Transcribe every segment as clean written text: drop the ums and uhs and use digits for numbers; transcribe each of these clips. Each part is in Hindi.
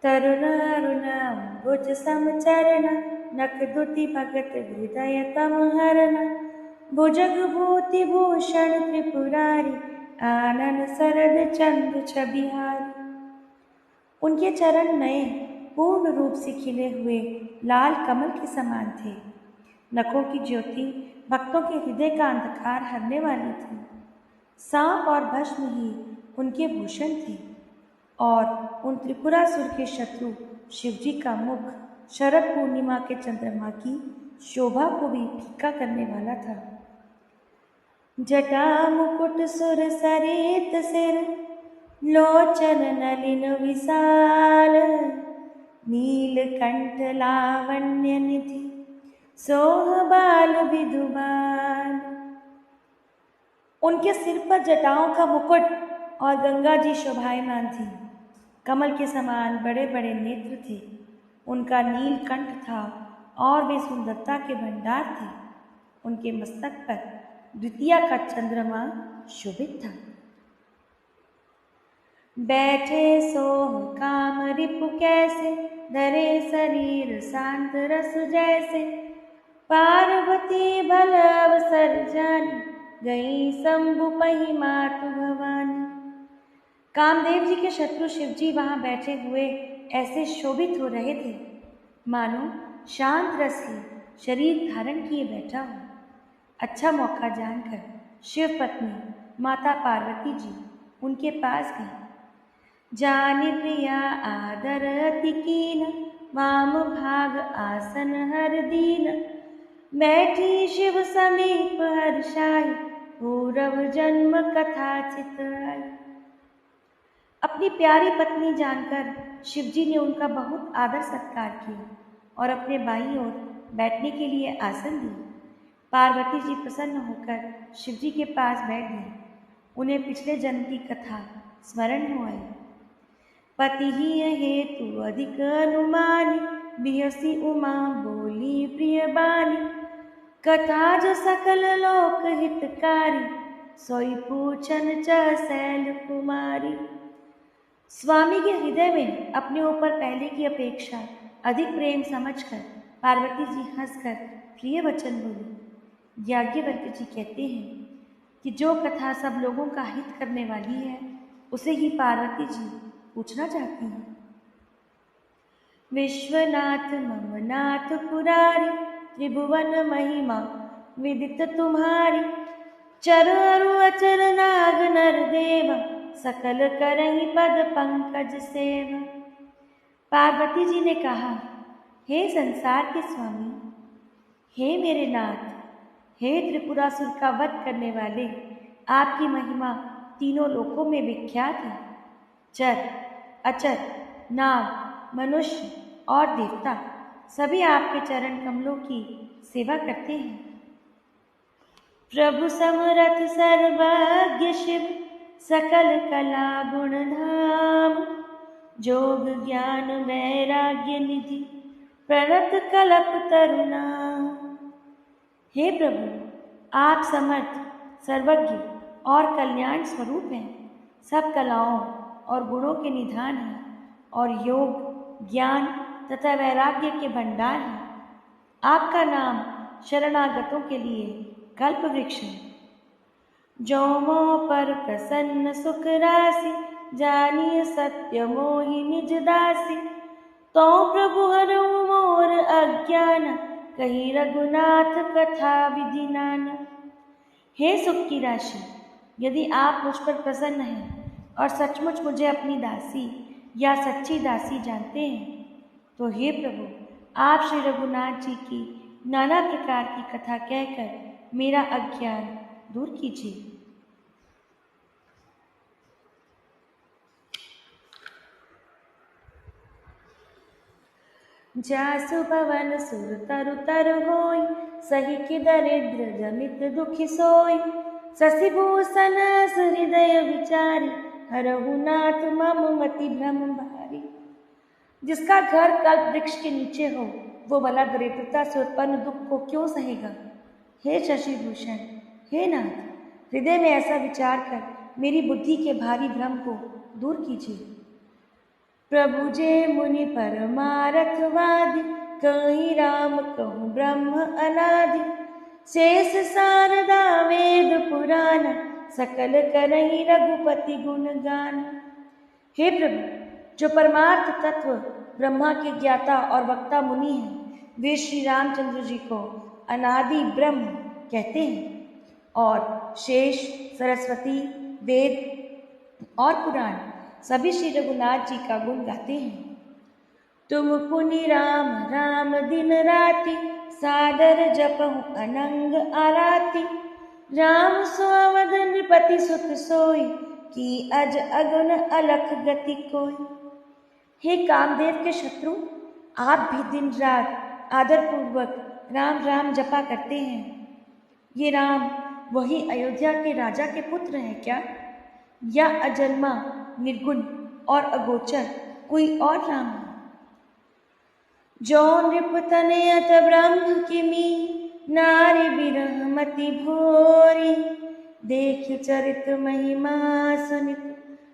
तरुण अरुण भुज समचरण नखदुति भगत हृदय तम हरण भुजगभूति भूषण त्रिपुरारी आनन सरद चंद्र छबिहारी। उनके चरण नए पूर्ण रूप से खिले हुए लाल कमल के समान थे। नखों की ज्योति भक्तों के हृदय का अंधकार हरने वाली थी। सांप और भस्म ही उनके भूषण थे और उन त्रिपुरासुर के शत्रु शिवजी का मुख शरद पूर्णिमा के चंद्रमा की शोभा को भी फीका करने वाला था। जटा मुकुट सुर सरित सिर लोचन नलिन विशाल नीलकंठ लावण्य निधि सोह बाल विधुबाल। उनके सिर पर जटाओं का मुकुट और गंगा जी शोभायमान थी। कमल के समान बड़े बड़े नेत्र थे। उनका नीलकंठ था और वे सुंदरता के भंडार थे। उनके मस्तक पर द्वितीया का चंद्रमा शोभित था। बैठे सोह काम रिपु कैसे धरे शरीर शांत रस जैसे पार्वती भल अवसर जानी गई शंभु पही मातु भवानी। कामदेव जी के शत्रु शिवजी वहां बैठे हुए ऐसे शोभित हो रहे थे मानो शांत रस ही शरीर धारण किए बैठा हो। अच्छा मौका जानकर शिव पत्नी माता पार्वती जी उनके पास गई। जानि प्रिया आदर अति कीन वाम भाग आसन हर दीन बैठी शिव समीप हर्षाई पूरव जन्म कथा चित्राई। अपनी प्यारी पत्नी जानकर शिवजी ने उनका बहुत आदर सत्कार किया और अपने बाईं ओर बैठने के लिए आसन दिए। पार्वती जी प्रसन्न होकर शिवजी के पास बैठ गई। उन्हें पिछले जन्म की कथा स्मरण हो आई। पति ही हेतु अधिक अनुमानी बिहसी उमा बोली प्रिय बानी कथा जो सकल लोक हितकारी सोई पूछन च शैल कुमारी। स्वामी के हृदय में अपने ऊपर पहले की अपेक्षा अधिक प्रेम समझकर पार्वती जी हंसकर प्रिय वचन बोली। याज्ञवल्क्य जी कहते हैं कि जो कथा सब लोगों का हित करने वाली है उसे ही पार्वती जी पूछना चाहती हैं। विश्वनाथ मम नाथ पुरारी त्रिभुवन महिमा विदित तुम्हारी चर अरु अचर नाग नर देव सकल करहि पद पंकज सेव। पार्वती जी ने कहा, हे संसार के स्वामी, हे मेरे नाथ, हे त्रिपुरासुर का वध करने वाले, आपकी महिमा तीनों लोकों में विख्यात है। चर, अचर, नाग, मनुष्य और देवता सभी आपके चरण कमलों की सेवा करते हैं। प्रभु समरथ सर्वज्ञ शिव सकल कला गुण धाम जोग ज्ञान वैराग्य निधि प्रणत कलप तरुणाम। हे प्रभु, आप समर्थ, सर्वज्ञ और कल्याण स्वरूप हैं, सब कलाओं और गुणों के निधान हैं और योग, ज्ञान तथा वैराग्य के भंडार हैं। आपका नाम शरणागतों के लिए कल्प वृक्ष है। जो मोह पर प्रसन्न सुख राशि जानिए सत्य मोहि निज दासी तो प्रभु हरऊ मोर अज्ञान कही रघुनाथ कथा विधि नाना। हे सुख की राशि, यदि आप मुझ पर प्रसन्न हैं और सचमुच मुझे अपनी दासी या सच्ची दासी जानते हैं तो हे प्रभु, आप श्री रघुनाथ जी की नाना प्रकार की कथा कहकर मेरा अज्ञान दूर कीजिए। जासु भवन सुर तरु तरु होई सही कि दरिद्र जमित दुखी सोई शशिभूषण हृदय विचारी हरहु नाथ मम मति भ्रम भारी। जिसका घर कल्प वृक्ष के नीचे हो वो भला दरिद्रता से उत्पन्न दुख को क्यों सहेगा। हे शशिभूषण, हे नाथ, हृदय में ऐसा विचार कर मेरी बुद्धि के भारी भ्रम को दूर कीजिए। प्रभु जे मुनि परमारथवादी, कहीं राम कहूँ ब्रह्म अनादि। शेष शारदा वेद पुराण, सकल करहीं रघुपति गुण गान। हे प्रभु, जो परमार्थ तत्व ब्रह्मा के ज्ञाता और वक्ता मुनि हैं, वे श्री रामचंद्र जी को अनादि ब्रह्म कहते हैं और शेष, सरस्वती, वेद और पुराण सभी श्री रघुनाथ जी का गुण गाते हैं। तुम पुनि राम राम दिन राति, सादर जपहु अनंग आराती। राम सो अवध नृपति सुत सोई, की अज अगुन अलख गति कोई। हे कामदेव के शत्रु, आप भी दिन रात आदर पूर्वक राम राम जपा करते हैं। ये राम वही अयोध्या के राजा के पुत्र हैं क्या, या अजन्मा, निर्गुण और अगोचर कोई और राम है? जो नृप तनयत ब्रह्म किमी, नारी बिरह मति भोरी। देख चरित महिमा सुनित,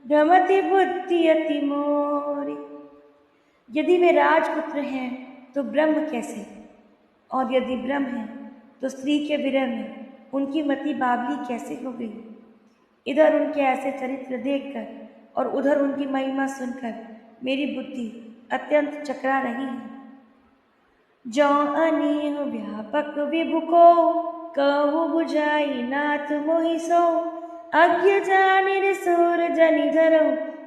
भ्रमति बुद्धि अति मोरी। यदि वे राजपुत्र हैं तो ब्रह्म कैसे, और यदि ब्रह्म हैं तो स्त्री के विरह में उनकी मति बावली कैसे हो गई। इधर उनके ऐसे चरित्र देखकर और उधर उनकी महिमा सुनकर मेरी बुद्धि अत्यंत चकरा रही है। जो अनीह व्यापक विभु को, कहु बुझाई नाथ मोहि सो। अज्ञ जानिर सूर जनि धरो,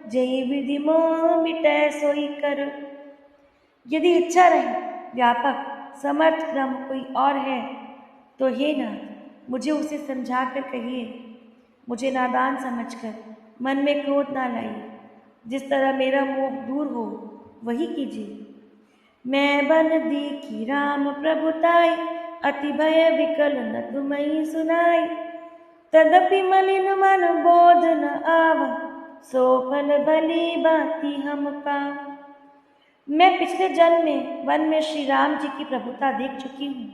जय विधि मोह मिटै सोई करो। यदि इच्छा रहे व्यापक समर्थ ब्रह्म कोई और है तो हे नाथ, मुझे उसे समझा कर कहिए। मुझे नादान समझकर मन में क्रोध ना लाइए। जिस तरह मेरा मोह दूर हो वही कीजिए। मैं बन देखी राम प्रभुताई, अति भय विकल न तुम्हि सुनाई। तदपि मलिन मन बोध न आव, सो फल भली बाती हम पाव। मैं पिछले जन्म में वन में श्री राम जी की प्रभुता देख चुकी हूँ,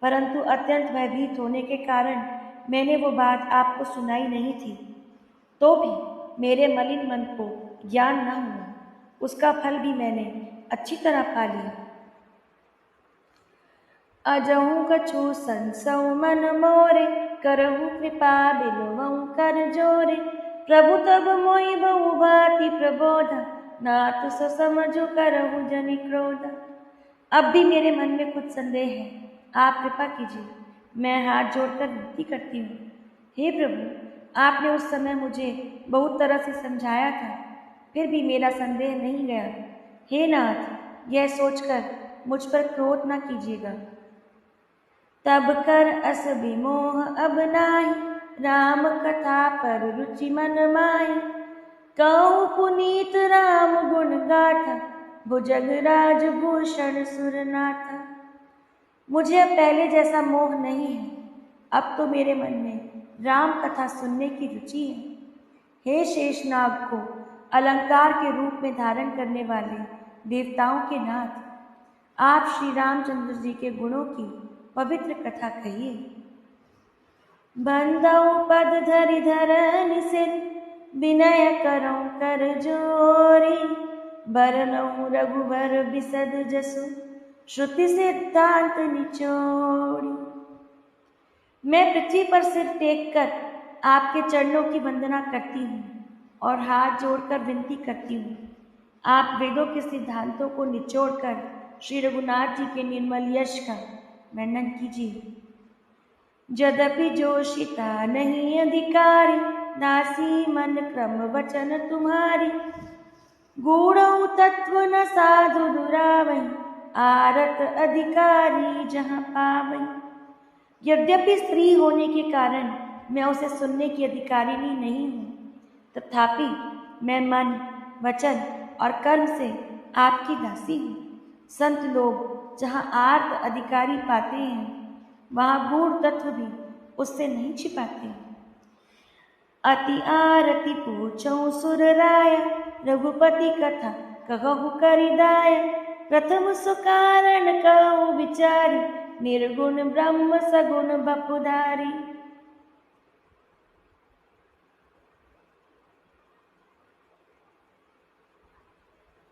परंतु अत्यंत भयभीत होने के कारण मैंने वो बात आपको सुनाई नहीं थी। तो भी मेरे मलिन मन को ज्ञान न हुआ, उसका फल भी मैंने अच्छी तरह पा लिया। अजहु कछु संसौ मन मोरे, करहु कृपा बिलवहु कर जोरे। प्रभु तब मोहि बहु भांति प्रबोधा, नाथ सो समझु करहु जनि क्रोधा। अब भी मेरे मन में कुछ संदेह है, आप कृपा कीजिए। मैं हाथ जोड़कर विनती करती हूँ। हे प्रभु, आपने उस समय मुझे बहुत तरह से समझाया था, फिर भी मेरा संदेह नहीं गया। हे नाथ, यह सोचकर मुझ पर क्रोध न कीजिएगा। तब कर अस विमोह अब नाहि, राम कथा पर रुचि मन माहि। कहूँ पुनीत राम गुण गाथा, भुजग राज भूषण सुरनाथा। मुझे अब पहले जैसा मोह नहीं है, अब तो मेरे मन में राम कथा सुनने की रुचि है। हे शेषनाग को अलंकार के रूप में धारण करने वाले देवताओं के नाथ, आप श्री रामचंद्र जी के गुणों की पवित्र कथा कहिए। बंदऊ पद धरि धरन सिर, विनय करौ कर जोरी। बरनऊ रघुबर बिसद जसु, श्रुति सिद्धांत निचोड़ी। मैं पृथ्वी पर सिर टेक कर आपके चरणों की वंदना करती हूँ और हाथ जोड़कर विनती करती हूँ। आप वेदों के सिद्धांतों को निचोड़कर श्री रघुनाथ जी के निर्मल यश का वर्णन कीजिए। यद्यपि जोशिता नहीं अधिकारी, दासी मन क्रम वचन तुम्हारी। गूढ़ऊ तत्व न साधु दुरावई, आरत अधिकारी जहाँ पावई। यद्यपि स्त्री होने के कारण मैं उसे सुनने की अधिकारिणी नहीं हूँ, तथापि मैं मन, वचन और कर्म से आपकी दासी हूँ। संत लोग जहाँ आर्त अधिकारी पाते हैं, वहाँ गूढ़ तत्व भी उससे नहीं छिपाते। अति आरती पूछौ सुर राय, रघुपति कथा कहु करिदाय। प्रथम सुकारण कहु विचारी, निर्गुण ब्रह्म सगुण बपुधारी।